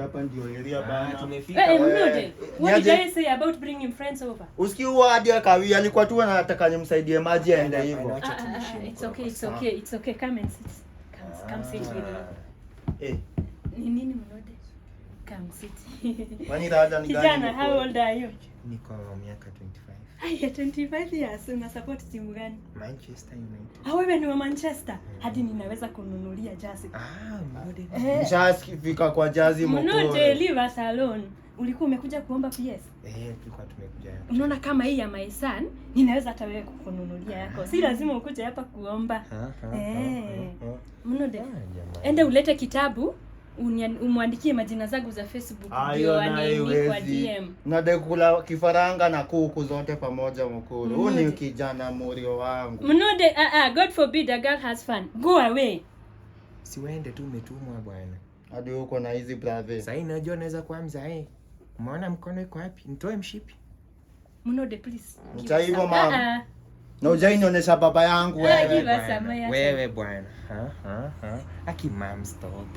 Hapa ndio area bana. Tumefika. What did I say about bringing friends over? Usikiwa hadi akawia alikuwa tu anataka nimsaidie maji aende hivyo. It's okay. Come and sit. Come sit with me. Ni nini Mnode? Come sit. Kwani dada ni gani? Kijana, how old are you? Niko miaka 25. Aya, 25 years. Una support timu gani? Manchester United. Wewe ni wa Manchester. Hadi ninaweza kununulia jersey. Mnode. Nishafika kwa jazi mkuu. Mnode, leave us alone. Ulikuwa umekuja kuomba PS? Tulikuwa tumekuja. Unaona kama hii ya my son, ninaweza hata wewe kukununulia yako. Si lazima ukuje hapa kuomba. Mnode. Ende ulete kitabu. Umwandikie majina zangu za Facebook ndio aniandike kwa DM. Nade kula kifaranga na kuku zote pamoja mkuru. Huyu ni kijana morio wangu. Mnode, God forbid a girl has fun. Go away. Si waende tu umetumwa bwana. Hadi uko na hizi brave. Sasa najua naweza kuwa mzae. Umeona mkono iko wapi? Nitoe mshipi. Mnode please. Mcha hivyo mama. Na ujainionyesha baba yangu wewe. Wewe bwana. Aki mom stop.